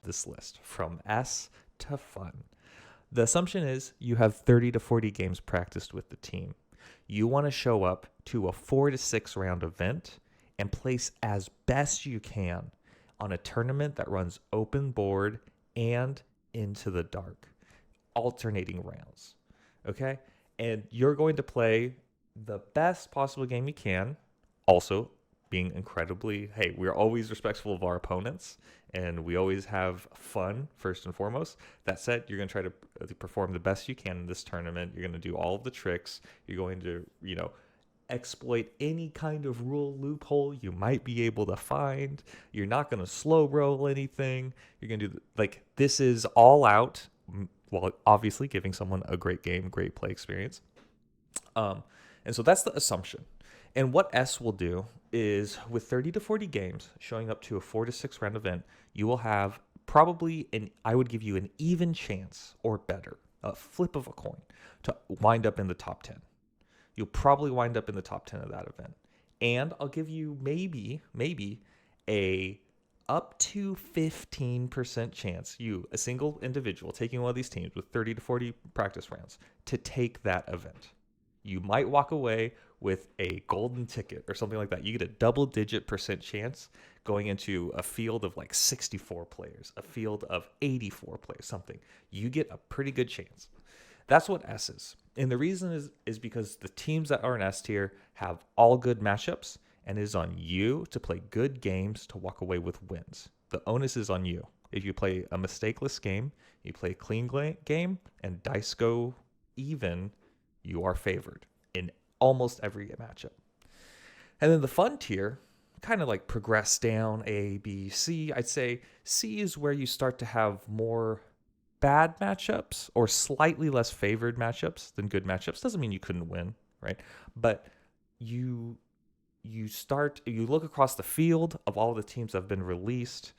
this list from S to fun. The assumption is you have 30 to 40 games practiced with the team. You want to show up to a 4 to 6 round event and place as best you can on a tournament that runs open board and into the dark, alternating rounds. Okay? And you're going to play the best possible game you can. Also, being incredibly, hey, we're always respectful of our opponents and we always have fun first and foremost. That said, you're going to try to perform the best you can in this tournament. You're going to do all of the tricks. You're going to, exploit any kind of rule loophole you might be able to find. You're not going to slow roll anything. You're going to do, this is all out, while obviously giving someone a great game, great play experience. And so that's the assumption. And what S will do is with 30 to 40 games showing up to a 4 to 6 round event, you will have probably I would give you an even chance or better, a flip of a coin, to wind up in the top 10. You'll probably wind up in the top 10 of that event. And I'll give you maybe a up to 15% chance, a single individual taking one of these teams with 30 to 40 practice rounds, to take that event. You might walk away with a golden ticket or something like that. You get a double-digit % chance going into a field of 64 players, a field of 84 players, something. You get a pretty good chance. That's what S is. And the reason is because the teams that are in S tier have all good matchups, and it is on you to play good games to walk away with wins. The onus is on you. If you play a mistakeless game, you play a clean game, and dice go even, you are favored in almost every matchup. And then the fun tier kind of progress down A, B, C. I'd say C is where you start to have more bad matchups or slightly less favored matchups than good matchups. Doesn't mean you couldn't win, right? But you look across the field of all the teams that have been released.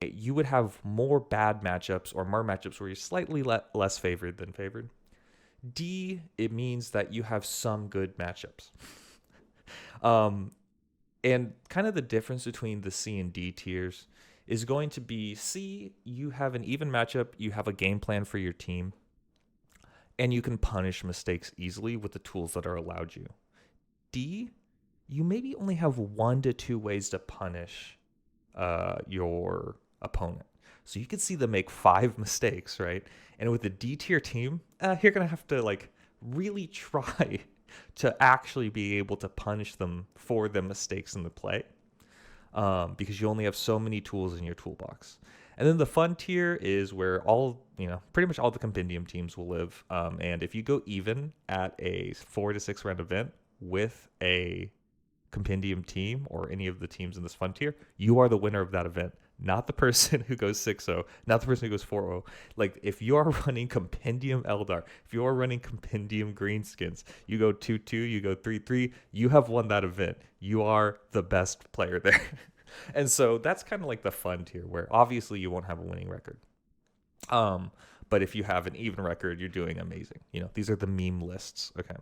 You would have more bad matchups or more matchups where you're slightly less favored than favored. D, it means that you have some good matchups. And kind of the difference between the C and D tiers is going to be C, you have an even matchup, you have a game plan for your team, and you can punish mistakes easily with the tools that are allowed you. D, you maybe only have 1 to 2 ways to punish your opponent. So you could see them make 5 mistakes, right? And with the D tier team, you're going to have to really try to actually be able to punish them for the mistakes in the play. Because you only have so many tools in your toolbox. And then the fun tier is where pretty much all the Compendium teams will live. And if you go even at a 4 to 6 round event with a Compendium team or any of the teams in this fun tier, you are the winner of that event. Not the person who goes 6-0, not the person who goes 4-0. If you are running Compendium Eldar, if you are running Compendium Greenskins, you go 2-2, you go 3-3, you have won that event. You are the best player there. And so that's kind of the fun tier where obviously you won't have a winning record. But if you have an even record, you're doing amazing. These are the meme lists. Okay.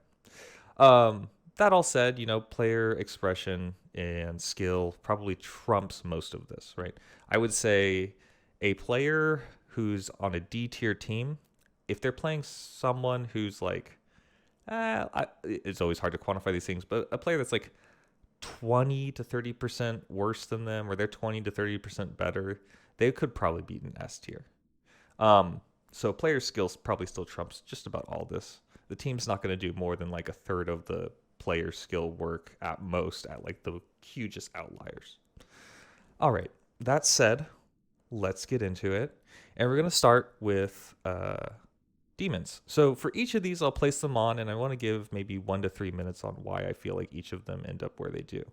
That all said, player expression and skill probably trumps most of this, right? I would say a player who's on a D tier team, if they're playing someone who's it's always hard to quantify these things, but a player that's 20 to 30% worse than them, or they're 20 to 30% better, they could probably beat an S tier. So player skills probably still trumps just about all this. The team's not going to do more than a third of the player skill work at most at the hugest outliers. All right, that said, let's get into it. And we're going to start with demons. So for each of these, I'll place them on, and I want to give maybe 1 to 3 minutes on why I feel like each of them end up where they do.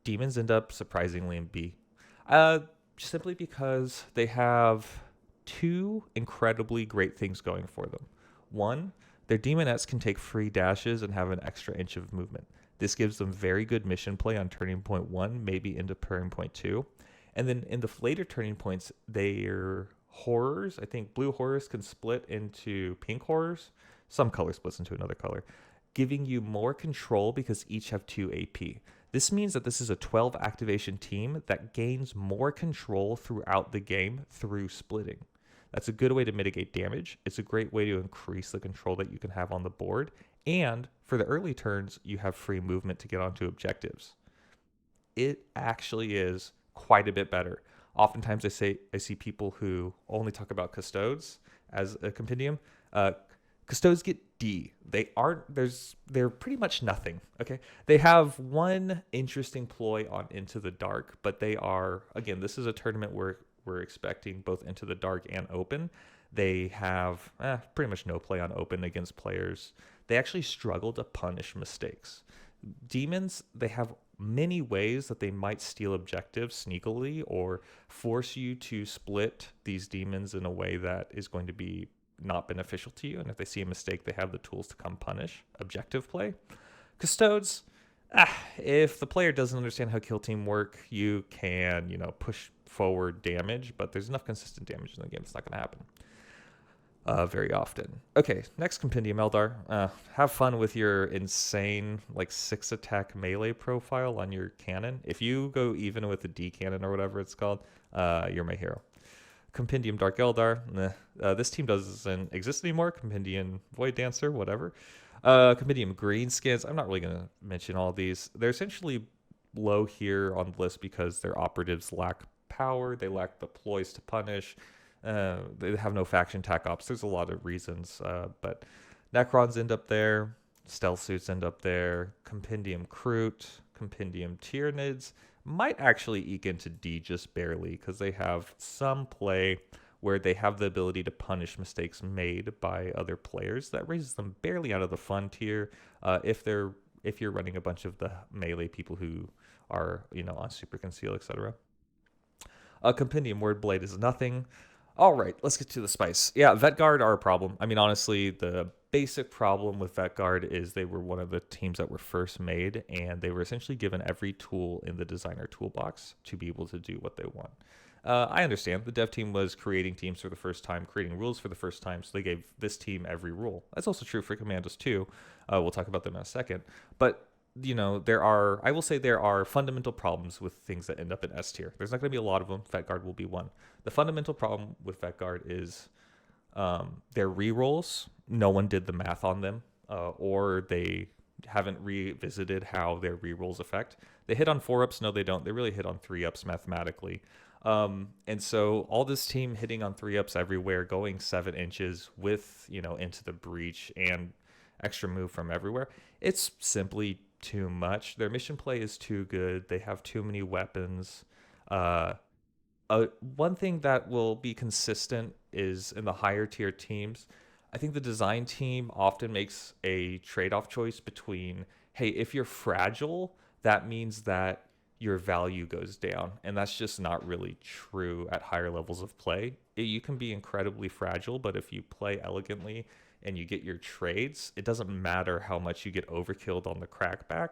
Demons end up surprisingly in B. Simply because they have 2 incredibly great things going for them. One, their demonettes can take free dashes and have an extra inch of movement. This gives them very good mission play on turning point 1, maybe into turning point 2. And then in the later turning points, their horrors, I think blue horrors can split into pink horrors. Some color splits into another color, giving you more control because each have 2 AP. This means that this is a 12 activation team that gains more control throughout the game through splitting. That's a good way to mitigate damage. It's a great way to increase the control that you can have on the board. And for the early turns, you have free movement to get onto objectives. It actually is quite a bit better. Oftentimes I see people who only talk about custodes as a compendium. Custodes get D. They're pretty much nothing. Okay. They have one interesting ploy on Into the Dark, but they are, again, this is a tournament where we're expecting both Into the Dark and Open. They have pretty much no play on Open against players. They actually struggle to punish mistakes. Demons, they have many ways that they might steal objectives sneakily or force you to split these demons in a way that is going to be not beneficial to you. And if they see a mistake, they have the tools to come punish objective play. Custodes, if the player doesn't understand how Killteam work, you can, push forward damage, but there's enough consistent damage in the game. It's not going to happen very often. Okay, next Compendium Eldar. Have fun with your insane 6 attack melee profile on your cannon. If you go even with the D cannon or whatever it's called, you're my hero. Compendium Dark Eldar. This team doesn't exist anymore. Compendium Void Dancer, whatever. Compendium Greenskins. I'm not really going to mention all these. They're essentially low here on the list because their operatives lack power. They lack the ploys to punish. They have no faction tac ops. There's a lot of reasons, but Necrons end up there. Stealth suits end up there. Compendium Kroot. Compendium Tyranids might actually eke into D just barely because they have some play where they have the ability to punish mistakes made by other players. That raises them barely out of the fun tier if you're running a bunch of the melee people who are on super conceal, etc. Compendium Wyrmblade is nothing. All right, let's get to the spice. Yeah, Vet Guard are a problem. I mean, honestly, the basic problem with Vet Guard is they were one of the teams that were first made, and they were essentially given every tool in the designer toolbox to be able to do what they want. I understand the dev team was creating teams for the first time, creating rules for the first time, so they gave this team every rule. That's also true for Kommandos too. We'll talk about them in a second. But I will say there are fundamental problems with things that end up in S tier. There's not going to be a lot of them. Vet Guard will be one. The fundamental problem with Vet Guard is their rerolls. No one did the math on them, or they haven't revisited how their rerolls affect. They hit on 4-ups. No, they don't. They really hit on 3-ups mathematically. And so all this team hitting on 3-ups everywhere, going 7 inches with, into the breach and extra move from everywhere. It's simply too much. Their mission play is too good. They have too many weapons. One thing that will be consistent is in the higher tier teams, I think the design team often makes a trade-off choice between, hey, if you're fragile, that means that your value goes down. And that's just not really true at higher levels of play. You can be incredibly fragile, but if you play elegantly and you get your trades, it doesn't matter how much you get overkilled on the crackback.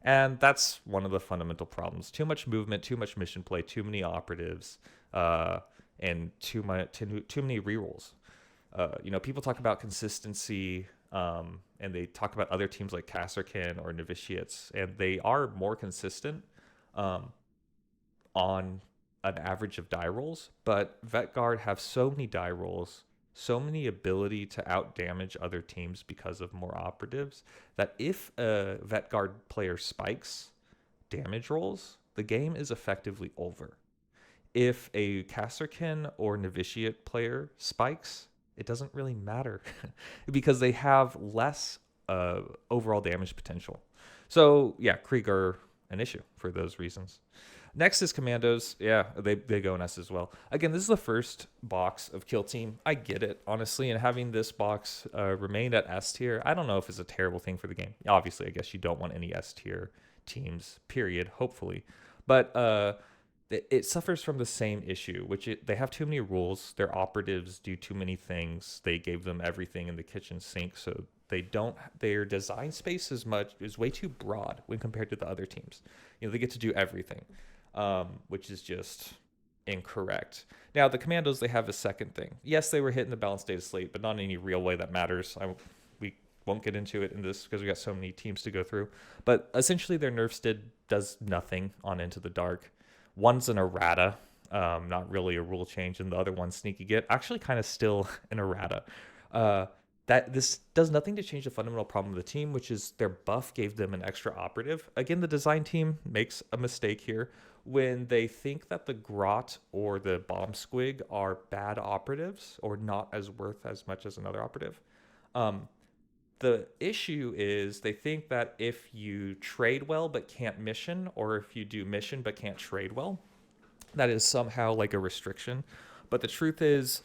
And that's one of the fundamental problems. Too much movement, too much mission play, too many operatives, and too many rerolls. People talk about consistency, and they talk about other teams like Kasrkin or Novitiates, and they are more consistent on an average of die rolls, but Vet Guard have so many die rolls, so many ability to out damage other teams because of more operatives, that if a Vet Guard player spikes damage rolls, the game is effectively over. If a Kasrkin or Novitiate player spikes, it doesn't really matter because they have less overall damage potential. So yeah, Krieg are an issue for those reasons. Next is Kommandos. Yeah, they go in S as well. Again, this is the first box of Killteam. I get it, honestly, and having this box remain at S tier, I don't know if it's a terrible thing for the game. Obviously, I guess you don't want any S tier teams, period, hopefully. But it suffers from the same issue, they have too many rules. Their operatives do too many things. They gave them everything in the kitchen sink, so their design space is way too broad when compared to the other teams. They get to do everything. Which is just incorrect. Now, the Kommandos, they have a second thing. Yes, they were hitting the balanced data slate, but not in any real way that matters. We won't get into it in this because we got so many teams to go through. But essentially, their nerfs did does nothing on Into the Dark. One's an errata, not really a rule change, and the other one's Sneaky Git, actually kind of still an errata. That this does nothing to change the fundamental problem of the team, which is their buff gave them an extra operative. Again, the design team makes a mistake here when they think that the Grot or the Bomb Squig are bad operatives or not as worth as much as another operative. The issue is they think that if you trade well but can't mission, or if you do mission but can't trade well, that is somehow like a restriction. But the truth is,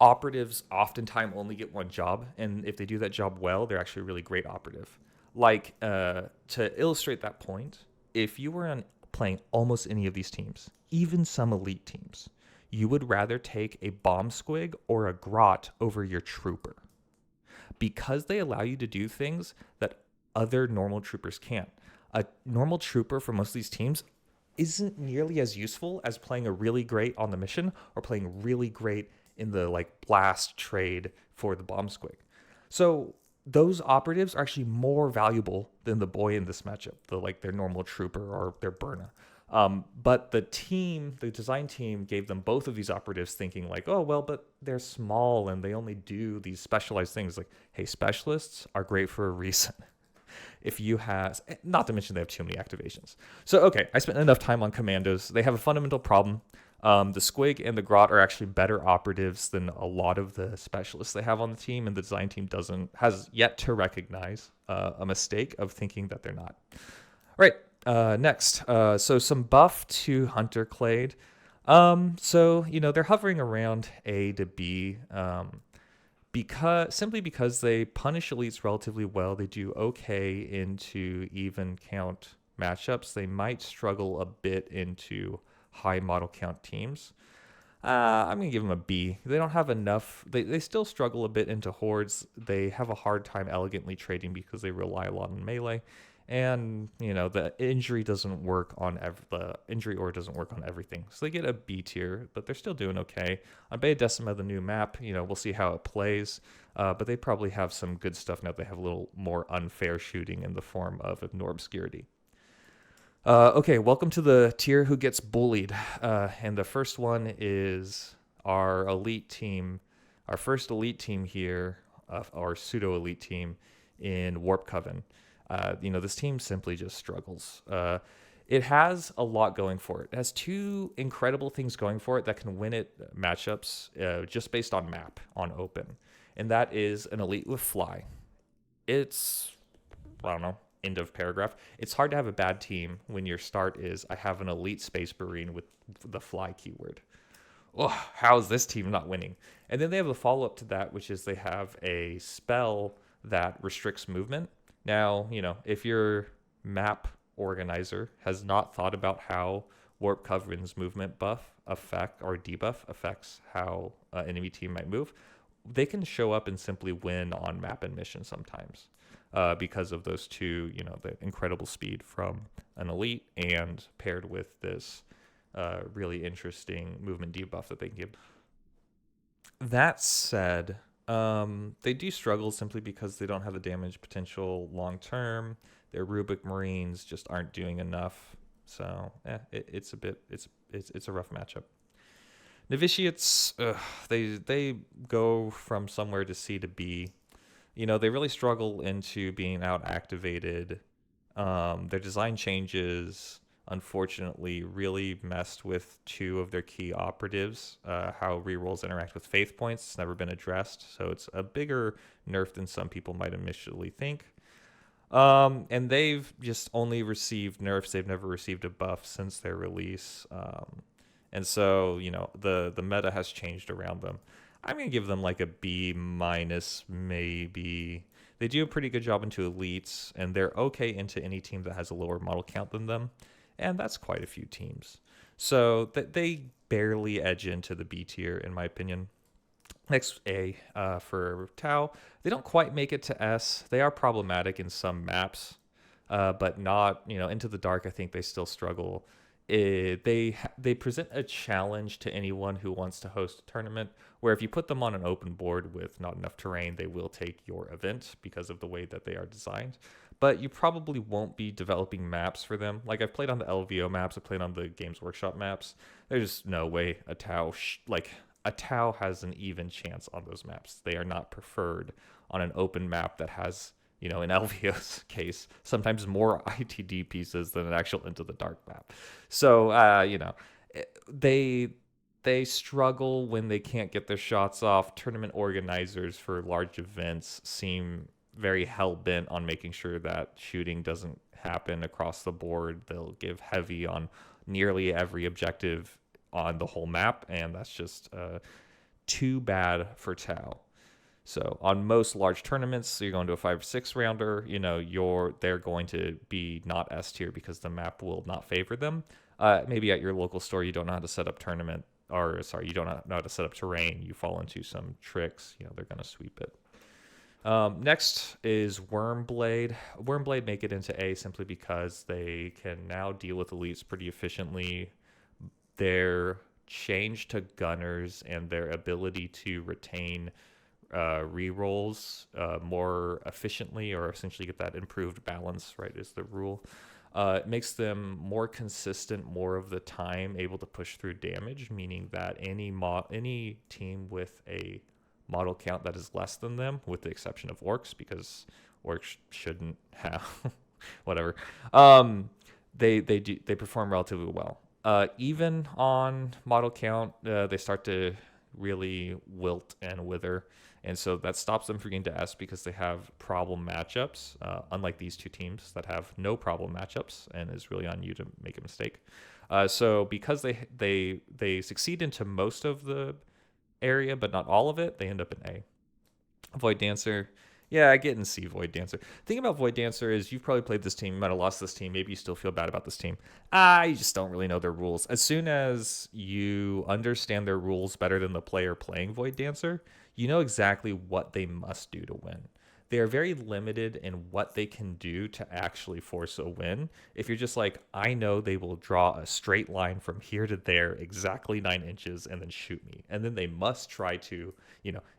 operatives oftentimes only get one job, and if they do that job well, they're actually a really great operative. Like, to illustrate that point, if you were playing almost any of these teams, even some elite teams, you would rather take a bomb squig or a grot over your trooper, because they allow you to do things that other normal troopers can't. A normal trooper for most of these teams isn't nearly as useful as playing a really great on the mission or playing really great in the like blast trade for the bomb squig. So those operatives are actually more valuable than the boy in this matchup, their normal trooper or their Burna. But the design team gave them both of these operatives thinking like, oh, well, but they're small and they only do these specialized things. Like, hey, specialists are great for a reason. If you have, not to mention they have too many activations. So, okay, I spent enough time on Kommandos. They have a fundamental problem. The Squig and the Grot are actually better operatives than a lot of the specialists they have on the team, and the design team has yet to recognize a mistake of thinking that they're not. All right, next. So some buff to Hunter Clade. So, they're hovering around A to B. Because they punish elites relatively well, they do okay into even count matchups. They might struggle a bit into high model count teams. I'm going to give them a B. They don't have enough. They still struggle a bit into hordes. They have a hard time elegantly trading because they rely a lot on melee. And, the injury doesn't work on the injury order doesn't work on everything. So they get a B tier, but they're still doing okay. On Beta Decima, the new map, we'll see how it plays. But they probably have some good stuff now. They have a little more unfair shooting in the form of Ignore Obscurity. Okay, welcome to the tier who gets bullied. And the first one is our elite team, our first elite team here, our pseudo-elite team in WarpCoven. This team simply just struggles. It has a lot going for it. It has two incredible things going for it that can win it matchups just based on map, on open. And that is an elite with fly. It's, I don't know, end of paragraph. It's hard to have a bad team when your start is, I have an elite space marine with the fly keyword. Oh, how is this team not winning? And then they have the follow-up to that, which is they have a spell that restricts movement. Now, if your map organizer has not thought about how WarpCoven's movement buff affect or debuff affects how an enemy team might move, they can show up and simply win on map and mission sometimes because of those two, the incredible speed from an elite and paired with this really interesting movement debuff that they can give. That said, they do struggle simply because they don't have the damage potential long term. Their Rubik Marines just aren't doing enough. So it's a rough matchup. Novitiates, they go from somewhere to C to B. They really struggle into being out activated. Their design changes, unfortunately, really messed with two of their key operatives. How rerolls interact with faith points. It's never been addressed, so it's a bigger nerf than some people might initially think. And they've just only received nerfs. They've never received a buff since their release. And so, the meta has changed around them. I'm going to give them like a B minus, maybe. They do a pretty good job into elites, and they're okay into any team that has a lower model count than them. And that's quite a few teams. So they barely edge into the B tier, in my opinion. Next, A for Tau. They don't quite make it to S. They are problematic in some maps, but not, Into the Dark, I think they still struggle. They present a challenge to anyone who wants to host a tournament, where if you put them on an open board with not enough terrain, they will take your event because of the way that they are designed. but you probably won't be developing maps for them. Like I've played on the LVO maps, I've played on the Games Workshop maps. There's no way a Tau has an even chance on those maps. They are not preferred on an open map that has, in LVO's case, sometimes more ITD pieces than an actual Into the Dark map. So, they struggle when they can't get their shots off. Tournament organizers for large events seem very hell-bent on making sure that shooting doesn't happen across the board. They'll give heavy on nearly every objective on the whole map, and that's just too bad for Tau. So on most large tournaments, so you're going to a 5 or 6 rounder, they're going to be not S tier because the map will not favor them. Maybe at your local store you don't know how to set up you don't know how to set up terrain. You fall into some tricks, they're going to sweep it. Next is Wyrmblade. Wyrmblade make it into A simply because they can now deal with elites pretty efficiently. Their change to gunners and their ability to retain rerolls more efficiently, or essentially get that improved balance, right, is the rule. It makes them more consistent more of the time, able to push through damage, meaning that any team with a model count that is less than them, with the exception of orcs, because orcs shouldn't have whatever, they perform relatively well. Even on model count, they start to really wilt and wither, and so that stops them from getting to S because they have problem matchups, unlike these two teams that have no problem matchups, and is really on you to make a mistake. So because they succeed into most of the area but not all of it, they end up in A. Void Dancer, yeah, I get in C. Void Dancer. The thing about Void Dancer is you've probably played this team, you might have lost this team, maybe you still feel bad about this team. You just don't really know their rules. As soon as you understand their rules better than the player playing Void Dancer, you know exactly what they must do to win. They are very limited in what they can do to actually force a win. If you're just like, I know they will draw a straight line from here to there, exactly 9 inches, and then shoot me. And then they must try to,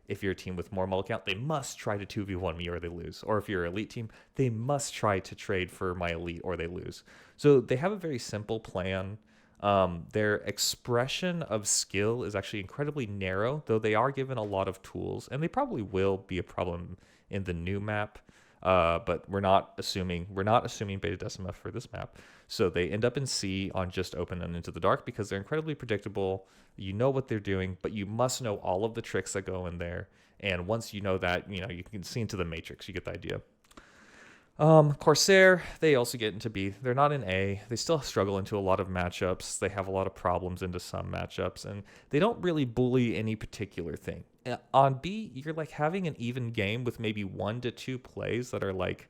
if you're a team with more model count, they must try to 2v1 me or they lose. Or if you're an elite team, they must try to trade for my elite or they lose. So they have a very simple plan. Their expression of skill is actually incredibly narrow, though they are given a lot of tools, and they probably will be a problem in the new map, but we're not assuming Beta Decima for this map. So they end up in C on just open and Into the Dark because they're incredibly predictable. You know what they're doing, but you must know all of the tricks that go in there. And once you know that, you can see into the matrix. You get the idea. Corsair, they also get into B. They're not in A. They still struggle into a lot of matchups. They have a lot of problems into some matchups, and they don't really bully any particular thing. On B, you're like having an even game with maybe 1 to 2 plays that are like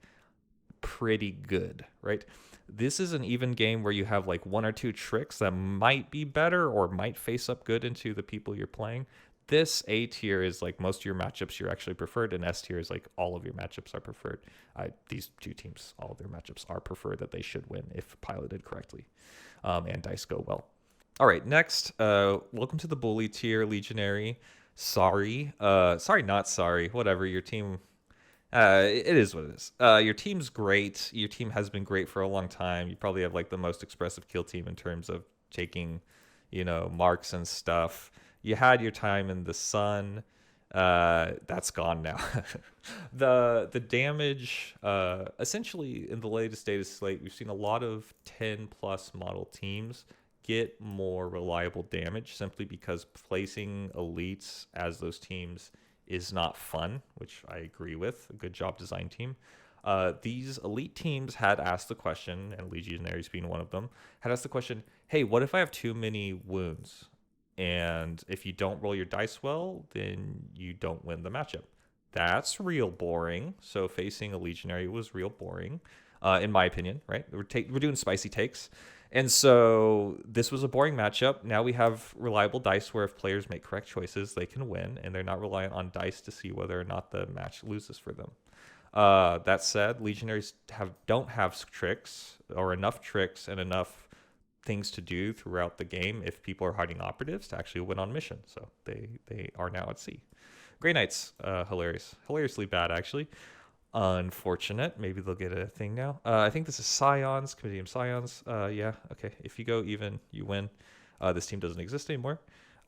pretty good, right? This is an even game where you have like 1 or 2 tricks that might be better or might face up good into the people you're playing. This A tier is like most of your matchups you're actually preferred, and S tier is like all of your matchups are preferred. These two teams, all of their matchups are preferred that they should win if piloted correctly, and dice go well. All right, next, welcome to the bully tier, Legionary. Sorry, not sorry. Whatever, your team. It is what it is. Your team's great. Your team has been great for a long time. You probably have like the most expressive kill team in terms of taking, marks and stuff. You had your time in the sun. That's gone now. The damage, essentially in the latest data slate, we've seen a lot of 10 plus model teams get more reliable damage simply because placing elites as those teams is not fun, which I agree with. A good job, design team. These elite teams had asked the question, and Legionaries being one of them, had asked the question, hey, what if I have too many wounds? And if you don't roll your dice well, then you don't win the matchup. That's real boring. So facing a Legionary was real boring, in my opinion, right? We're doing spicy takes. And so this was a boring matchup. Now we have reliable dice where if players make correct choices, they can win, and they're not reliant on dice to see whether or not the match loses for them. That said, Legionaries don't have tricks or enough tricks and enough things to do throughout the game if people are hiding operatives to actually win on mission. So they are now at C. Grey Knights, hilariously bad actually. Unfortunate. Maybe they'll get a thing now. I think this is Scions, Compendium Scions. Yeah, okay. If you go even, you win. This team doesn't exist anymore.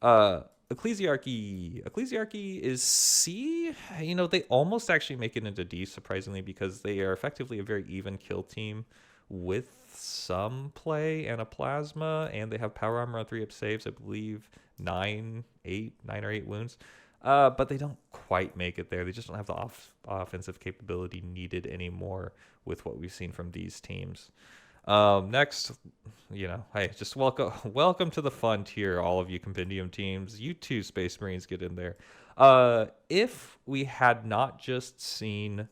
Ecclesiarchy. Ecclesiarchy is C. You know, they almost actually make it into D, surprisingly, because they are effectively a very even kill team with some play and a plasma, and they have power armor on 3-up saves, I believe 9 or 8 wounds. But they don't quite make it there. They just don't have the offensive capability needed anymore with what we've seen from these teams. Next, you know, hey, just welcome to the fun tier, all of you Compendium teams. You two Space Marines, get in there. If we had not just seen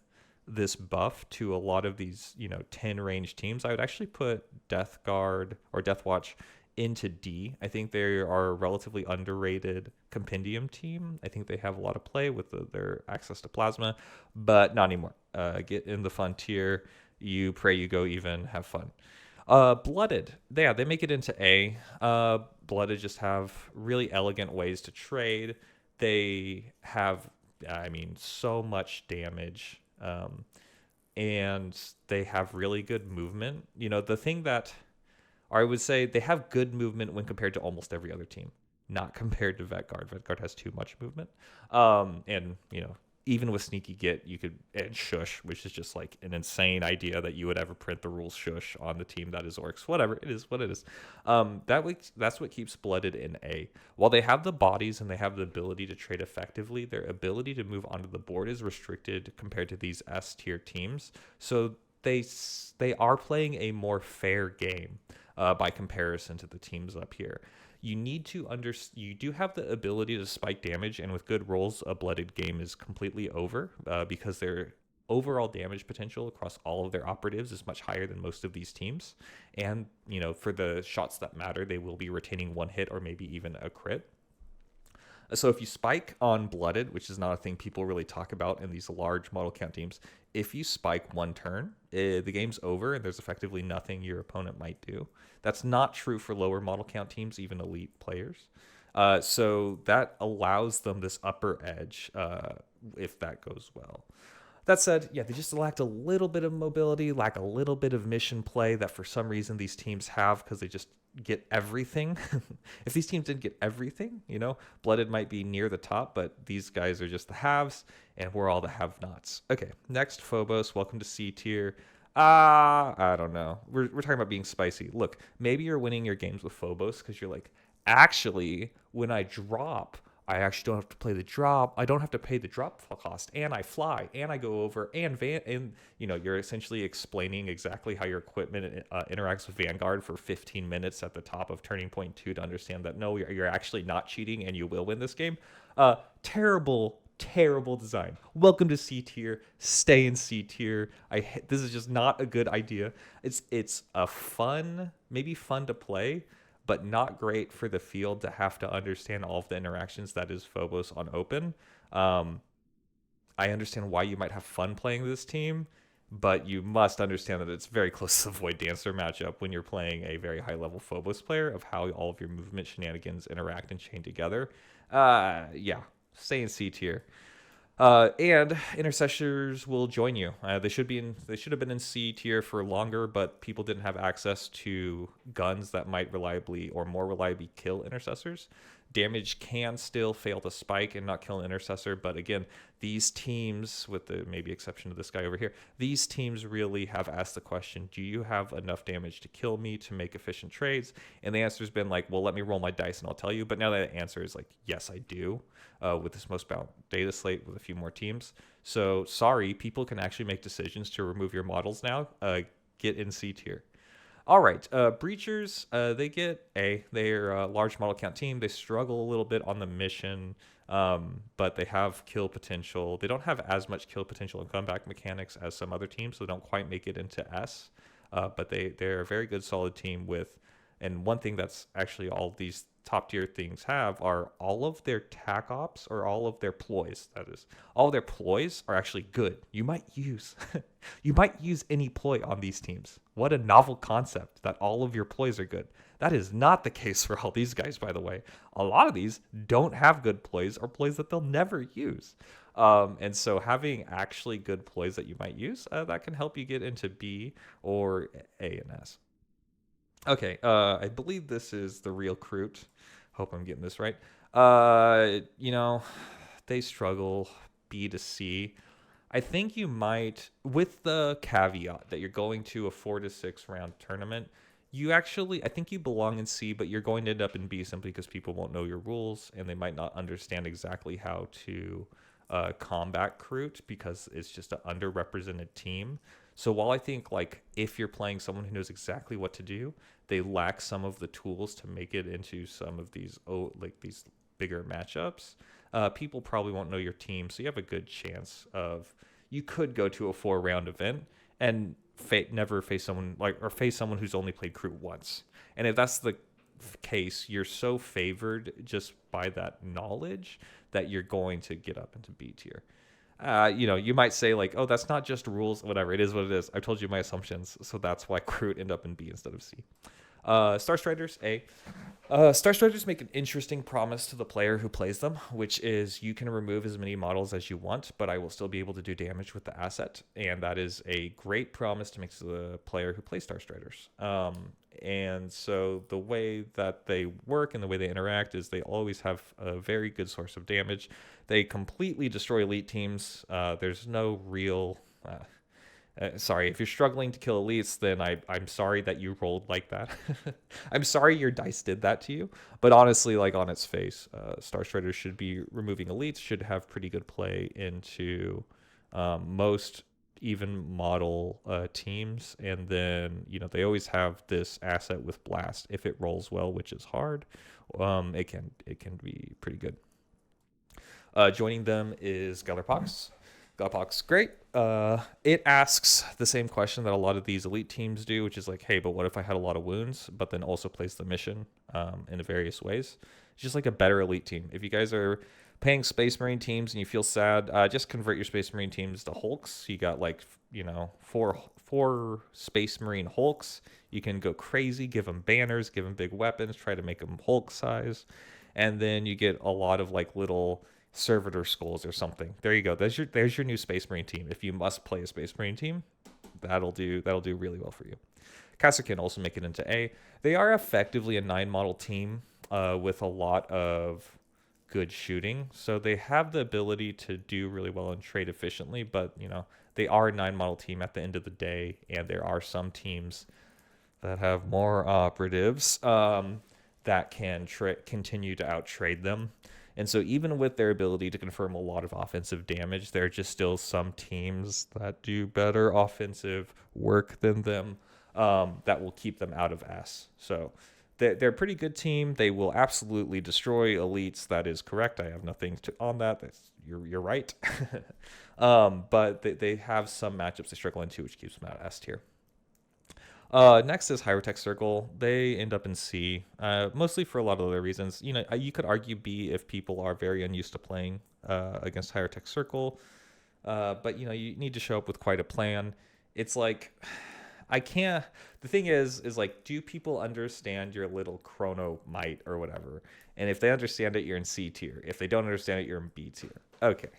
this buff to a lot of these, 10 range teams, I would actually put Death Guard or Death Watch into D. I think they are a relatively underrated Compendium team. I think they have a lot of play with their access to plasma, but not anymore. Get in the fun tier. You pray you go even, have fun. Blooded. Yeah, they make it into A. Blooded just have really elegant ways to trade. They have, so much damage. And they have really good movement. The thing that I would say, they have good movement when compared to almost every other team, not compared to Vetguard. Vetguard has too much movement. And, even with Sneaky Git, you could, and Shush, which is just like an insane idea that you would ever print the rules Shush on the team that is Orcs. Whatever, it is what it is. That's what keeps Blooded in A. While they have the bodies and they have the ability to trade effectively, their ability to move onto the board is restricted compared to these S tier teams. So they are playing a more fair game by comparison to the teams up here. You need to you do have the ability to spike damage, and with good rolls, a Blooded game is completely over because their overall damage potential across all of their operatives is much higher than most of these teams. And, for the shots that matter, they will be retaining one hit or maybe even a crit. So if you spike on Blooded, which is not a thing people really talk about in these large model count teams, if you spike one turn, the game's over and there's effectively nothing your opponent might do. That's not true for lower model count teams, even elite players. So that allows them this upper edge if that goes well. That said, yeah, they just lacked a little bit of mobility, lack a little bit of mission play that for some reason these teams have because they just get everything. If these teams didn't get everything, Blooded might be near the top, but these guys are just the haves, and we're all the have-nots. Okay, next, Phobos. Welcome to C tier. I don't know. We're talking about being spicy. Look, maybe you're winning your games with Phobos because you're like, actually, when I drop, I actually don't have to play the drop. I don't have to pay the drop cost, and I fly, and I go over, and you're essentially explaining exactly how your equipment interacts with Vanguard for 15 minutes at the top of Turning Point 2 to understand that, no, you're actually not cheating, and you will win this game. Terrible design. Welcome to C tier. Stay in C tier. This is just not a good idea. It's a maybe fun to play, but not great for the field to have to understand all of the interactions that is Phobos on open. I understand why you might have fun playing this team, but you must understand that it's very close to the Void Dancer matchup when you're playing a very high-level Phobos player of how all of your movement shenanigans interact and chain together. Yeah, stay in C tier. And intercessors will join you. They should have been in C tier for longer, but people didn't have access to guns that might reliably or more reliably kill intercessors. Damage can still fail to spike and not kill an intercessor, but again, these teams, with the maybe exception to this guy over here, these teams really have asked the question, do you have enough damage to kill me to make efficient trades? And the answer's been like, well, let me roll my dice and I'll tell you. But now the answer is like, yes, I do, with this most balanced data slate with a few more teams. So sorry, people can actually make decisions to remove your models now. Get in C tier. All right, Breachers, they get A. They're a large model count team. They struggle a little bit on the mission, but they have kill potential. They don't have as much kill potential and comeback mechanics as some other teams, so they don't quite make it into S. But they're a very good, solid team with, and one thing that's actually all of these top tier things have are all of their tac ops or all of their ploys. That is, all of their ploys are actually good. You might use any ploy on these teams. What a novel concept that all of your ploys are good. That is not the case for all these guys, by the way. A lot of these don't have good ploys or ploys that they'll never use. And so having actually good ploys that you might use, that can help you get into B or A and S. Okay, I believe this is the real Kroot. Hope I'm getting this right. They struggle B to C. I think you might, with the caveat that you're going to a 4 to 6 round tournament, I think you belong in C, but you're going to end up in B simply because people won't know your rules and they might not understand exactly how to combat Kroot because it's just an underrepresented team. So while I think like if you're playing someone who knows exactly what to do, they lack some of the tools to make it into some of these these bigger matchups. People probably won't know your team, so you have a good chance of you could go to a 4-round event and never face someone face someone who's only played Kroot once. And if that's the case, you're so favored just by that knowledge that you're going to get up into B tier. You might say like, oh, that's not just rules, whatever. It is what it is. I've told you my assumptions, so that's why Kroot end up in B instead of C. Startstriders, A. Startstriders make an interesting promise to the player who plays them, which is you can remove as many models as you want, but I will still be able to do damage with the asset. And that is a great promise to make to the player who plays Startstriders. And so the way that they work and the way they interact is they always have a very good source of damage. They completely destroy elite teams. There's no real... sorry, if you're struggling to kill elites, then I'm sorry that you rolled like that. I'm sorry your dice did that to you. But honestly, like on its face, Starstriders should be removing elites, should have pretty good play into most even model teams. And then, they always have this asset with Blast. If it rolls well, which is hard, it can be pretty good. Joining them is Gpox. Gpox, great. It asks the same question that a lot of these elite teams do, which is like, hey, but what if I had a lot of wounds, but then also plays the mission in various ways? It's just like a better elite team. If you guys are paying Space Marine teams and you feel sad, just convert your Space Marine teams to Hulks. You got like, four Space Marine Hulks. You can go crazy, give them banners, give them big weapons, try to make them Hulk size. And then you get a lot of like little servitor skulls or something. There you go. There's your new Space Marine team. If you must play a Space Marine team, that'll do really well for you. Kasrkin also make it into A. They are effectively a 9-model team with a lot of good shooting. So they have the ability to do really well and trade efficiently, but they are a 9-model team at the end of the day, and there are some teams that have more operatives that can continue to outtrade them. And so even with their ability to confirm a lot of offensive damage, there are just still some teams that do better offensive work than them that will keep them out of S. So they're a pretty good team. They will absolutely destroy elites. That is correct. I have nothing on that. You're right. But they have some matchups they struggle into, which keeps them out of S tier. Next is Hierotech Circle. They end up in C, mostly for a lot of other reasons. You could argue B if people are very unused to playing against Hierotech Circle, but you need to show up with quite a plan. It's like I can't. The thing is like, do people understand your little chrono might or whatever? And if they understand it, you're in C tier. If they don't understand it, you're in B tier. Okay,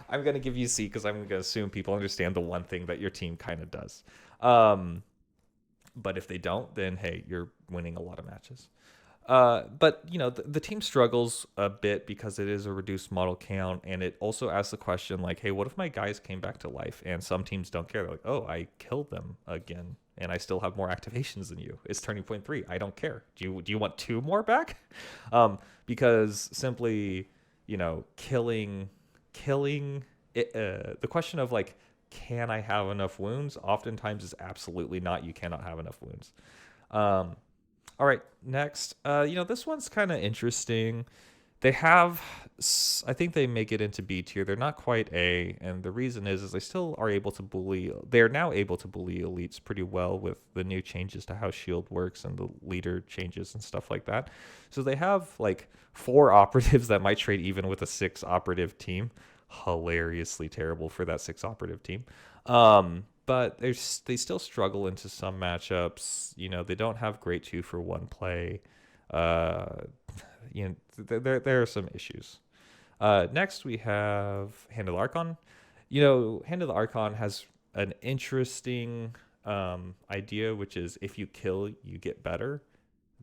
I'm gonna give you C because I'm gonna assume people understand the one thing that your team kind of does. But if they don't, then hey, you're winning a lot of matches. But the team struggles a bit because it is a reduced model count, and it also asks the question like, hey, what if my guys came back to life? And some teams don't care. They're like, oh, I killed them again, and I still have more activations than you. It's turning point 3. I don't care. Do you want 2 more back? Because simply, killing it, the question of like, can I have enough wounds? Oftentimes is absolutely not. You cannot have enough wounds. All right, next. This one's kind of interesting. They have, I think they make it into B tier. They're not quite A, and the reason is they still are able to bully. They're now able to bully elites pretty well with the new changes to how shield works and the leader changes and stuff like that. So they have like 4 operatives that might trade even with a 6 operative team. Hilariously terrible for that 6 operative team. But they still struggle into some matchups. They don't have great 2-for-1 play. There are some issues. Next, we have Hand of the Archon. You know, Hand of the Archon has an interesting idea, which is if you kill, you get better.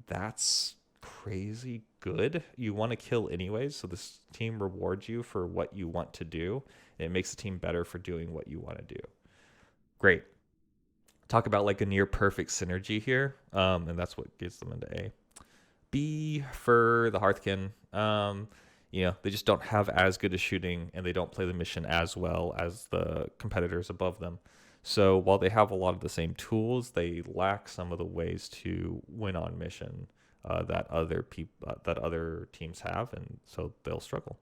That's crazy good. You want to kill anyways, so this team rewards you for what you want to do. And it makes the team better for doing what you want to do. Great. Talk about like a near perfect synergy here, and that's what gets them into A. B for the Hearthkin. They just don't have as good a shooting, and they don't play the mission as well as the competitors above them. So while they have a lot of the same tools, they lack some of the ways to win on mission that other teams have, and so they'll struggle.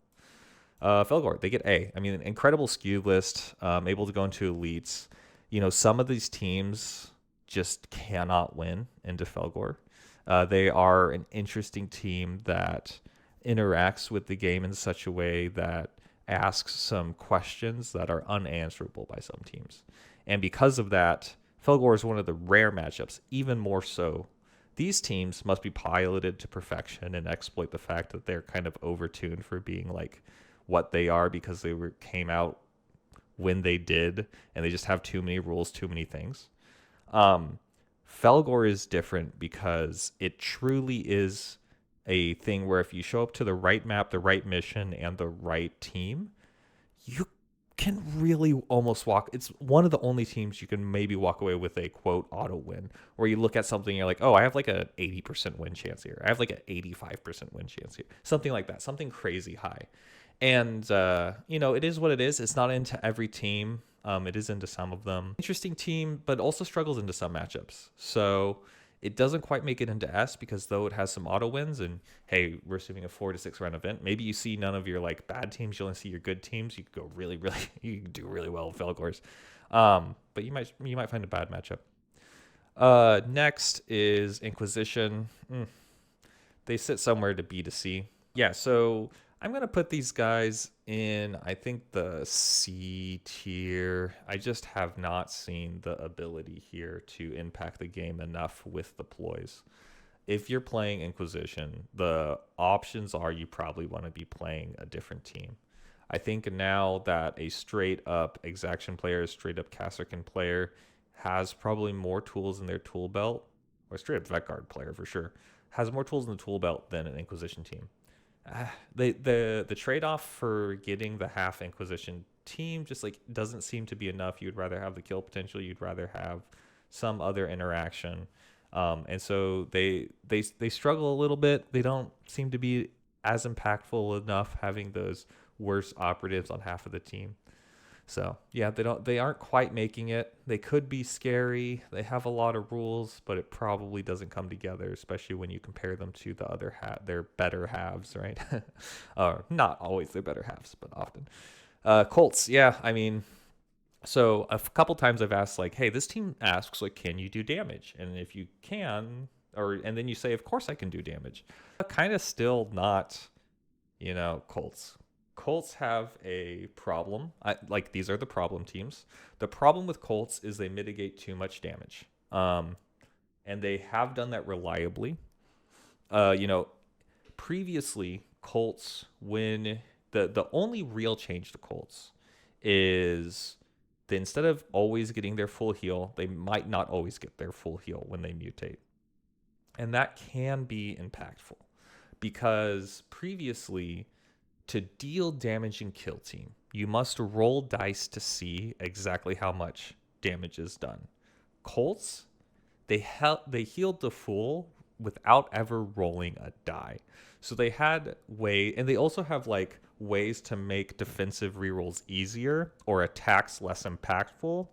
Felgore, they get A. I mean, an incredible skew list, able to go into elites. Some of these teams just cannot win into Felgore. They are an interesting team that interacts with the game in such a way that asks some questions that are unanswerable by some teams. And because of that, Felgore is one of the rare matchups, even more so. These teams must be piloted to perfection and exploit the fact that they're kind of overtuned for being like what they are because they came out when they did, and they just have too many rules, too many things. Felgore is different because it truly is a thing where if you show up to the right map, the right mission, and the right team, you can really almost walk. It's one of the only teams you can maybe walk away with a quote auto win, where you look at something and you're like, oh, I have like a 80% win chance here. I have like an 85% win chance here. Something like that. Something crazy high. And, it is what it is. It's not into every team. It is into some of them. Interesting team, but also struggles into some matchups. So it doesn't quite make it into S because though it has some auto wins and, hey, we're assuming a 4 to 6 round event, maybe you see none of your like bad teams. You only see your good teams. You could go you can do really well with Felgores. But you might find a bad matchup. Next is Inquisition. They sit somewhere to B to C. Yeah, so I'm going to put these guys in, I think, the C tier. I just have not seen the ability here to impact the game enough with the ploys. If you're playing Inquisition, the options are you probably want to be playing a different team. I think now that a straight-up Exaction player, straight-up Kasrkin player has probably more tools in their tool belt, or straight-up Vetguard player for sure, has more tools in the tool belt than an Inquisition team. The trade-off for getting the half Inquisition team just like doesn't seem to be enough. You'd rather have the kill potential. You'd rather have some other interaction, and so they struggle a little bit. They don't seem to be as impactful enough having those worse operatives on half of the team. So yeah, they aren't quite making it. They could be scary. They have a lot of rules, but it probably doesn't come together, especially when you compare them to the other their better halves, right? Or not always their better halves, but often. Colts, yeah, I mean, so a couple times I've asked like, hey, this team asks like, can you do damage? And if you can, and then you say, of course I can do damage. Kind of still not, Colts. Colts have a problem. These are the problem teams. The problem with Colts is they mitigate too much damage. And they have done that reliably. Previously, Colts, when the only real change to Colts is that instead of always getting their full heal, they might not always get their full heal when they mutate. And that can be impactful because previously, to deal damage in Killteam, you must roll dice to see exactly how much damage is done. Colts, they healed the full without ever rolling a die. So they had and they also have like ways to make defensive rerolls easier or attacks less impactful.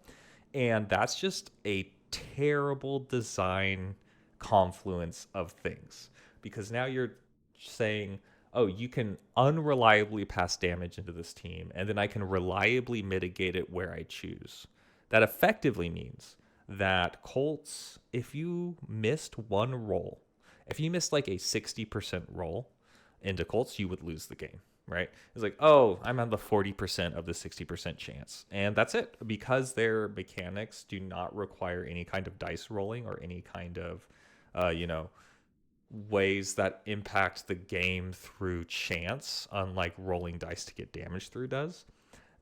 And that's just a terrible design confluence of things because now you're saying, oh, you can unreliably pass damage into this team, and then I can reliably mitigate it where I choose. That effectively means that Colts, if you missed one roll, if you missed like a 60% roll into Colts, you would lose the game, right? It's like, oh, I'm on the 40% of the 60% chance. And that's it, because their mechanics do not require any kind of dice rolling or any kind of, ways that impact the game through chance, unlike rolling dice to get damage through does.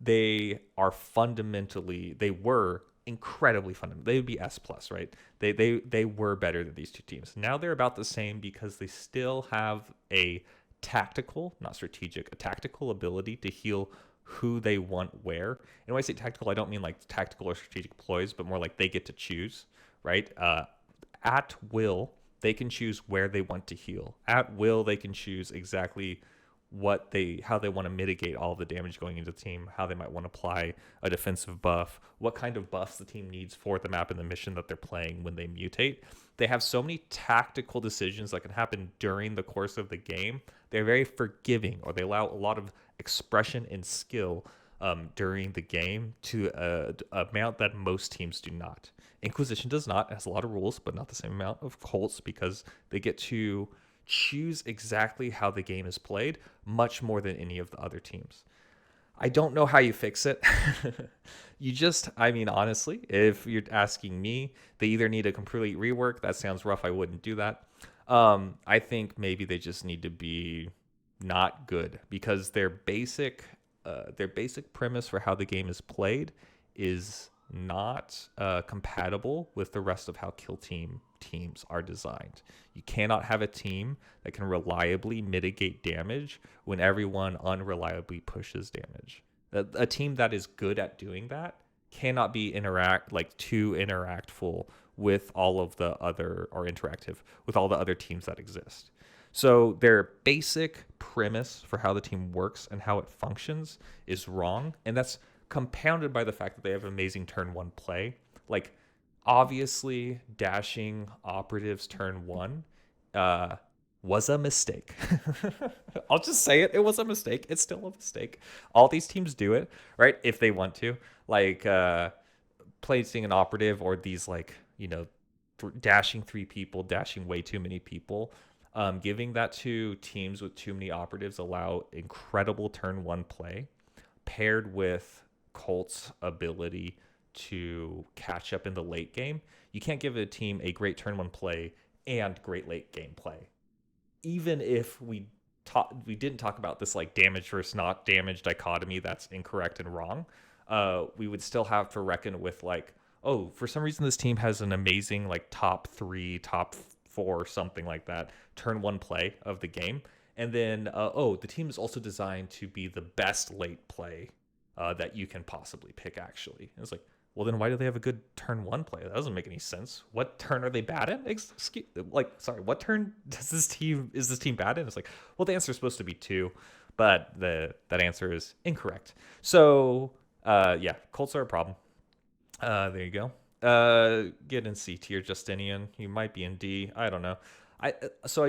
They were incredibly fundamental. They would be S plus, right? They were better than these two teams. Now they're about the same because they still have a tactical, not strategic, a tactical ability to heal who they want where. And when I say tactical, I don't mean like tactical or strategic ploys, but more like they get to choose, right? At will, they can choose where they want to heal. At will, they can choose exactly how they want to mitigate all the damage going into the team, how they might want to apply a defensive buff, what kind of buffs the team needs for the map and the mission that they're playing when they mutate. They have so many tactical decisions that can happen during the course of the game. They're very forgiving, or they allow a lot of expression and skill during the game to an amount that most teams do not. Inquisition does not. It has a lot of rules, but not the same amount of Colts, because they get to choose exactly how the game is played much more than any of the other teams. I don't know how you fix it. Honestly, if you're asking me, they either need a complete rework. That sounds rough. I wouldn't do that. I think maybe they just need to be not good, because their basic premise for how the game is played is not compatible with the rest of how Killteam teams are designed. You cannot have a team that can reliably mitigate damage when everyone unreliably pushes damage. A team that is good at doing that cannot be too interactful with all of the other, or interactive with all the other teams that exist. So their basic premise for how the team works and how it functions is wrong, and that's compounded by the fact that they have amazing turn one play. Like, obviously, dashing operatives turn one was a mistake. I'll just say it. It was a mistake. It's still a mistake. All these teams do it, right? If they want to. Like, placing an operative, or these, dashing three people, dashing way too many people. Giving that to teams with too many operatives allow incredible turn one play, paired with Colt's ability to catch up in the late game. You can't give a team a great turn one play and great late game play. Even if we didn't talk about this like damage versus not damage dichotomy that's incorrect and wrong, we would still have to reckon with for some reason this team has an amazing top 3, top 4, something like that, turn one play of the game. And then, the team is also designed to be the best late play that you can possibly pick, actually. And it's like, well, then why do they have a good turn one play? That doesn't make any sense. What turn are they bad in? What turn is this team bad in? It's like, well, the answer is supposed to be 2, but that answer is incorrect. So, Colts are a problem. There you go. Get in C tier, Justinian. You might be in D. I don't know. I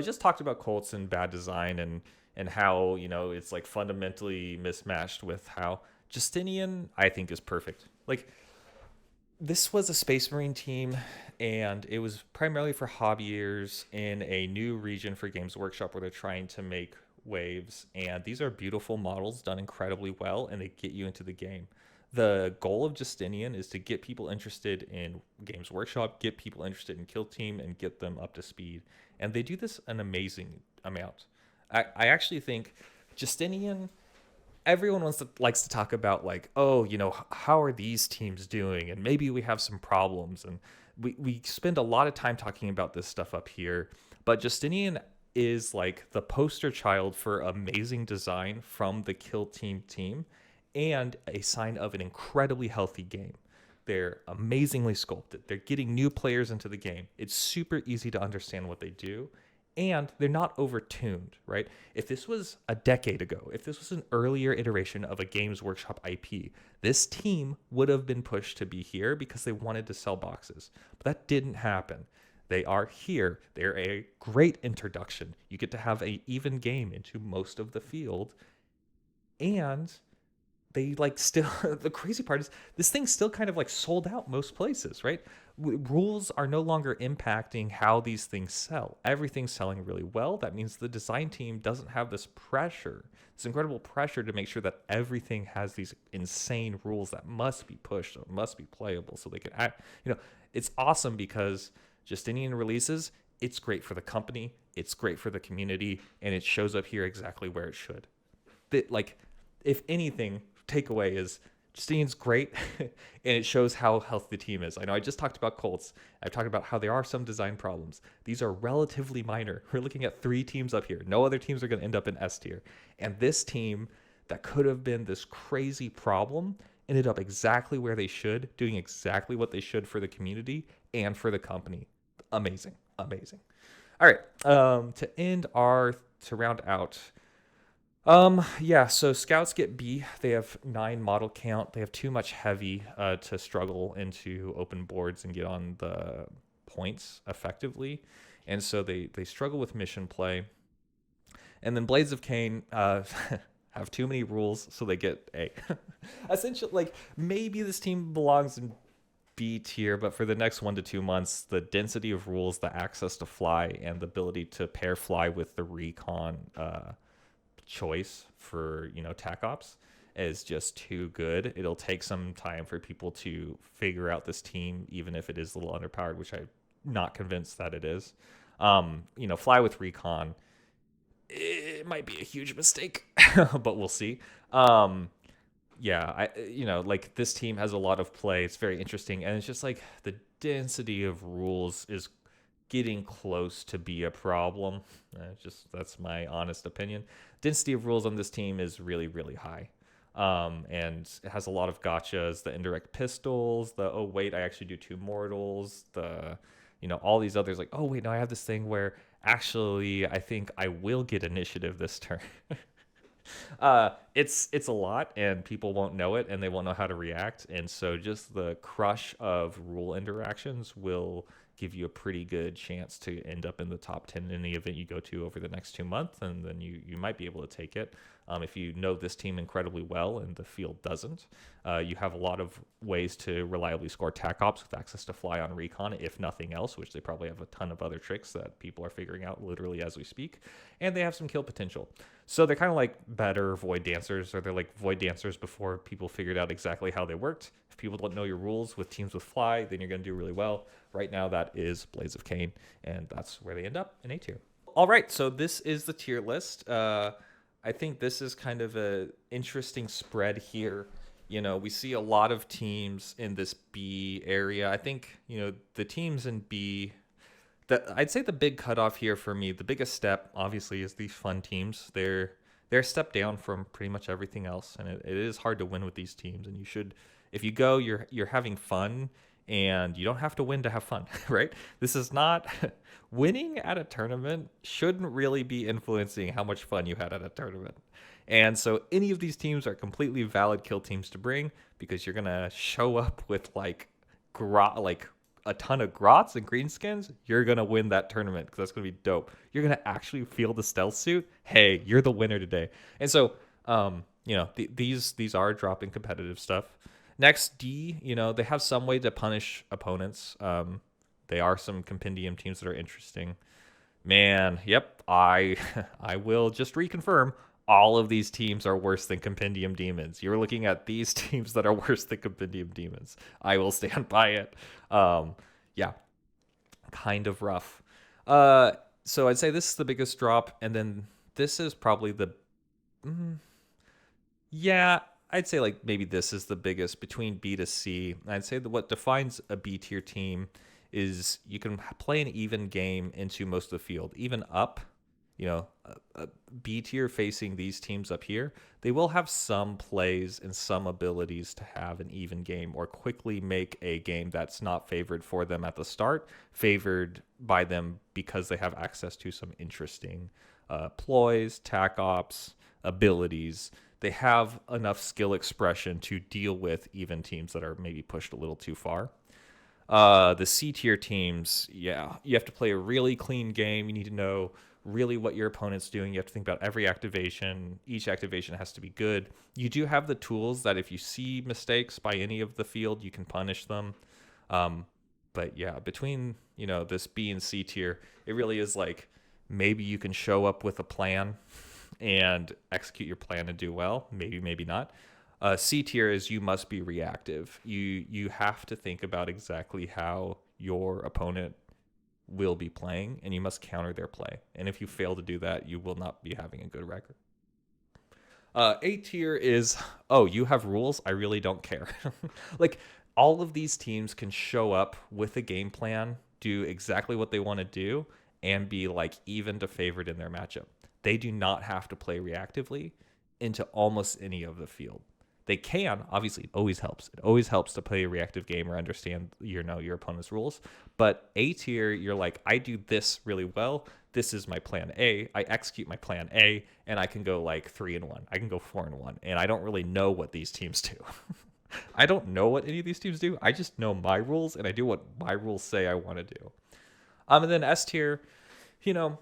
just talked about Colts and bad design and how, it's like fundamentally mismatched with how Justinian, I think, is perfect. Like, this was a Space Marine team, and it was primarily for hobbyers in a new region for Games Workshop where they're trying to make waves. And these are beautiful models done incredibly well, and they get you into the game. The goal of Justinian is to get people interested in Games Workshop, get people interested in Killteam, and get them up to speed. And they do this an amazing amount. I actually think Justinian, everyone likes to talk about how are these teams doing? And maybe we have some problems. And we spend a lot of time talking about this stuff up here. But Justinian is like the poster child for amazing design from the Killteam team, and a sign of an incredibly healthy game. They're amazingly sculpted. They're getting new players into the game. It's super easy to understand what they do, and they're not overtuned, right? If this was a decade ago, if this was an earlier iteration of a Games Workshop IP, this team would have been pushed to be here because they wanted to sell boxes. But that didn't happen. They are here. They're a great introduction. You get to have an even game into most of the field, and they still the crazy part is this thing's still kind of sold out most places, right? Rules are no longer impacting how these things sell. Everything's selling really well. That means the design team doesn't have this incredible pressure to make sure that everything has these insane rules that must be pushed, or must be playable, so they can act. It's awesome because Justinian releases, it's great for the company. It's great for the community, and it shows up here exactly where it should. Like, if anything, takeaway is Justinian's great, and it shows how healthy the team is. I know I just talked about Colts. I've talked about how there are some design problems. These are relatively minor. We're looking at 3 teams up here. No other teams are going to end up in S tier. And this team that could have been this crazy problem ended up exactly where they should, doing exactly what they should for the community and for the company. Amazing. Amazing. All right. To round out, yeah, so scouts get B. They have 9 model count. They have too much heavy to struggle into open boards and get on the points effectively. And so they struggle with mission play. And then Blades of Kaine have too many rules, so they get A. Essentially, like, maybe this team belongs in B tier, but for the next 1 to 2 months, the density of rules, the access to fly, and the ability to pair fly with the recon choice for, tac ops is just too good. It'll take some time for people to figure out this team, even if it is a little underpowered, which I'm not convinced that it is. Fly with recon, it might be a huge mistake, but we'll see. Like, this team has a lot of play. It's very interesting, and it's just like the density of rules is getting close to be a problem. That's my honest opinion. Density of rules on this team is really, really high. And it has a lot of gotchas, the indirect pistols, I actually do 2 mortals, all these others, like, no, I have this thing where actually I think I will get initiative this turn. It's a lot, and people won't know it, and they won't know how to react. And so just the crush of rule interactions will give you a pretty good chance to end up in the top 10 in any event you go to over the next 2 months, and then you might be able to take it. If you know this team incredibly well and the field doesn't, you have a lot of ways to reliably score tac ops with access to fly on recon, if nothing else, which they probably have a ton of other tricks that people are figuring out literally as we speak. And they have some kill potential. So they're kind of like better Void Dancers, or they're like Void Dancers before people figured out exactly how they worked. If people don't know your rules with teams with fly, then you're going to do really well. Right now, that is Blades of Kaine, and that's where they end up in A tier. All right, so this is the tier list. I think this is kind of an interesting spread here. We see a lot of teams in this B area. I think, the teams in B, I'd say the big cutoff here for me, the biggest step, obviously, is these fun teams. They're a step down from pretty much everything else, and it is hard to win with these teams. And you should, if you go, you're having fun, and you don't have to win to have fun, right? This is not winning at a tournament shouldn't really be influencing how much fun you had at a tournament. And so any of these teams are completely valid kill teams to bring, because you're going to show up with like a ton of grots and greenskins. You're going to win that tournament because that's going to be dope. You're going to actually feel the stealth suit. Hey, you're the winner today. And so, these are dropping competitive stuff. Next, D, they have some way to punish opponents. They are some Compendium teams that are interesting. Man, yep, I will just reconfirm, all of these teams are worse than Compendium Demons. You're looking at these teams that are worse than Compendium Demons. I will stand by it. Yeah, kind of rough. So I'd say this is the biggest drop, and then this is probably I'd say like maybe this is the biggest between B to C. I'd say that what defines a B tier team is you can play an even game into most of the field, even up. A B tier facing these teams up here, they will have some plays and some abilities to have an even game or quickly make a game that's not favored for them at the start, favored by them because they have access to some interesting ploys, tac ops, abilities. They have enough skill expression to deal with even teams that are maybe pushed a little too far. The C tier teams, you have to play a really clean game. You need to know really what your opponent's doing. You have to think about every activation. Each activation has to be good. You do have the tools that if you see mistakes by any of the field, you can punish them. But yeah, between, this B and C tier, it really is like maybe you can show up with a plan and execute your plan and do well. Maybe not. C tier is you must be reactive. You have to think about exactly how your opponent will be playing, and you must counter their play. And if you fail to do that, you will not be having a good record. A tier is, oh, you have rules? I really don't care. Like, all of these teams can show up with a game plan, do exactly what they want to do, and be like even to favored in their matchup. They do not have to play reactively into almost any of the field. They can, obviously, it always helps. It always helps to play a reactive game or understand, you know, your opponent's rules. But A tier, you're like, I do this really well. This is my plan A. I execute my plan A, and I can go like 3-1. I can go 4-1, and I don't really know what these teams do. I don't know what any of these teams do. I just know my rules, and I do what my rules say I want to do. And then S tier, you know,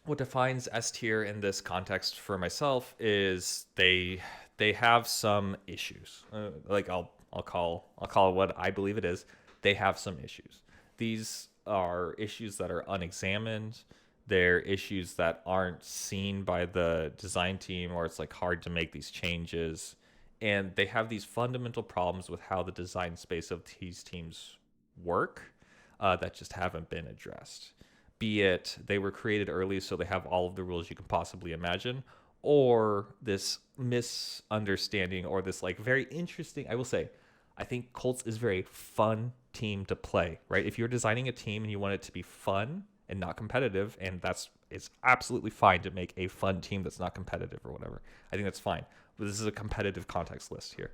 what defines S tier in this context for myself is they have some issues. Like I'll call it what I believe it is. They have some issues. These are issues that are unexamined. They're issues that aren't seen by the design team, or it's like hard to make these changes. And they have these fundamental problems with how the design space of these teams work that just haven't been addressed. Be it they were created early so they have all of the rules you can possibly imagine, or this misunderstanding, or this like very interesting, I will say, I think Colts is a very fun team to play, right? If you're designing a team and you want it to be fun and not competitive, and it's absolutely fine to make a fun team that's not competitive or whatever. I think that's fine. But this is a competitive context list here.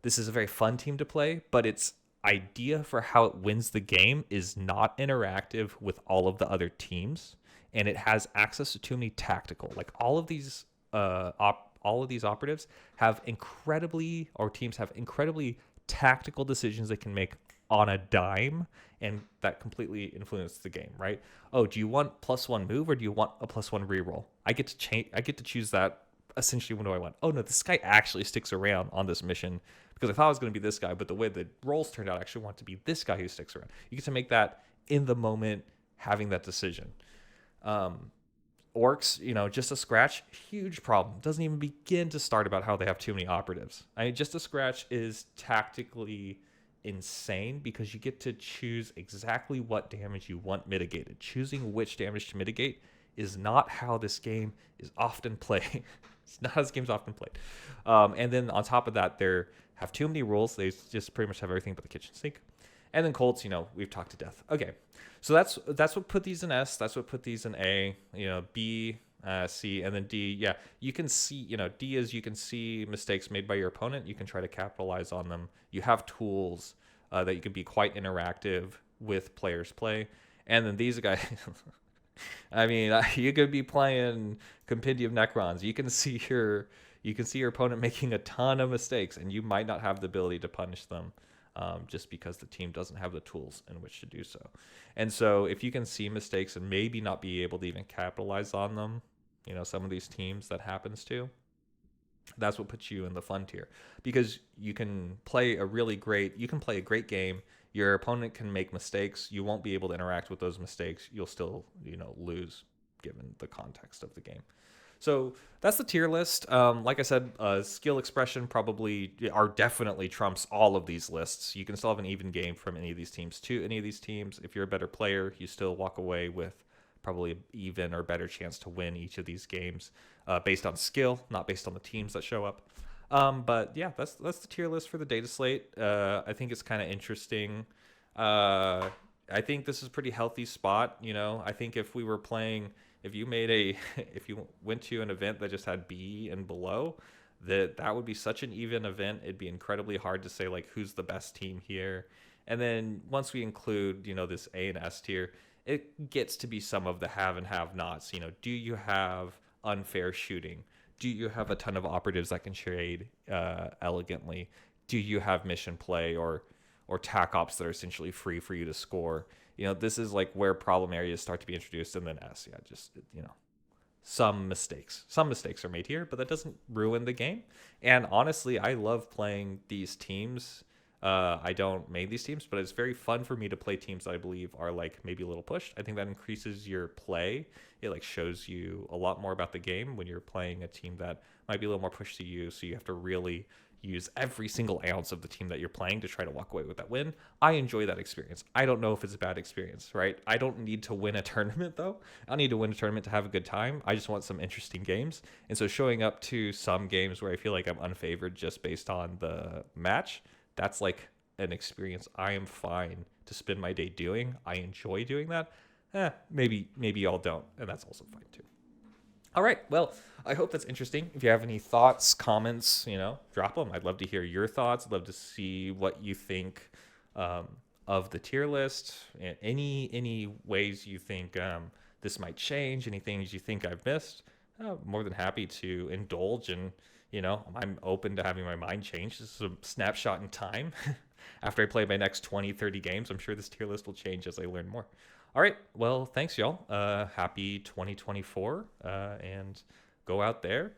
This is a very fun team to play, but its idea for how it wins the game is not interactive with all of the other teams, and it has access to too many tactical. Like all of these operatives have teams have incredibly tactical decisions they can make on a dime, and that completely influences the game, right? Oh, do you want +1 move, or do you want a +1 reroll? I get to choose that essentially when do I want. Oh no, this guy actually sticks around on this mission because I thought it was going to be this guy, but the way the rolls turned out, I actually want to be this guy who sticks around. You get to make that in the moment, having that decision. Orcs, you know, just a scratch, huge problem. Doesn't even begin to start about how they have too many operatives. I mean, just a scratch is tactically insane because you get to choose exactly what damage you want mitigated. Choosing which damage to mitigate is not how this game is often played. It's not how this game's often played. And then on top of that, they have too many rules. They just pretty much have everything but the kitchen sink. And then Colts, you know, we've talked to death. Okay, so that's what put these in S. That's what put these in A. You know, B, C, and then D. Yeah, you can see, you know, D is you can see mistakes made by your opponent. You can try to capitalize on them. You have tools that you can be quite interactive with players' play. And then these guys, I mean, you could be playing Compendium Necrons. You can see your opponent making a ton of mistakes, and you might not have the ability to punish them. Just because the team doesn't have the tools in which to do so. And so if you can see mistakes and maybe not be able to even capitalize on them, you know, some of these teams that happens to, that's what puts you in the fun tier. Because you can play a great game. Your opponent can make mistakes. You won't be able to interact with those mistakes. You'll still, you know, lose given the context of the game. So that's the tier list. Like I said, skill expression definitely trumps all of these lists. You can still have an even game from any of these teams to any of these teams. If you're a better player, you still walk away with probably an even or better chance to win each of these games based on skill, not based on the teams that show up. But yeah, that's the tier list for the data slate. I think it's kind of interesting. I think this is a pretty healthy spot. You know, I think if you went to an event that just had B and below, that would be such an even event. It'd be incredibly hard to say like who's the best team here. And then once we include, you know, this A and S tier, it gets to be some of the have and have nots. You know, do you have unfair shooting? Do you have a ton of operatives that can trade elegantly? Do you have mission play or tac ops that are essentially free for you to score? You know, this is like where problem areas start to be introduced. And then S, yeah, just, you know, some mistakes are made here, but that doesn't ruin the game. And honestly, I love playing these teams. I don't make these teams, but it's very fun for me to play teams that I believe are like maybe a little pushed. I think that increases your play. It like shows you a lot more about the game when you're playing a team that might be a little more pushed to you. So you have to really use every single ounce of the team that you're playing to try to walk away with that win. I enjoy that experience. I don't know if it's a bad experience, right? I don't need to win a tournament, though. I don't need to win a tournament to have a good time. I just want some interesting games. And so showing up to some games where I feel like I'm unfavored just based on the match, that's like an experience I am fine to spend my day doing. I enjoy doing that. Maybe y'all don't, and that's also fine too. All right, well, I hope that's interesting. If you have any thoughts, comments, drop them. I'd love to hear your thoughts. I'd love to see what you think of the tier list, and any ways you think this might change, any things you think I've missed. More than happy to indulge, and I'm open to having my mind change. This is a snapshot in time. After I play my next 20, 30 games, I'm sure this tier list will change as I learn more. All right, well, thanks, y'all. Happy 2024, and go out there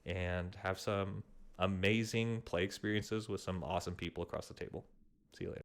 and have some amazing play experiences with some awesome people across the table. See you later.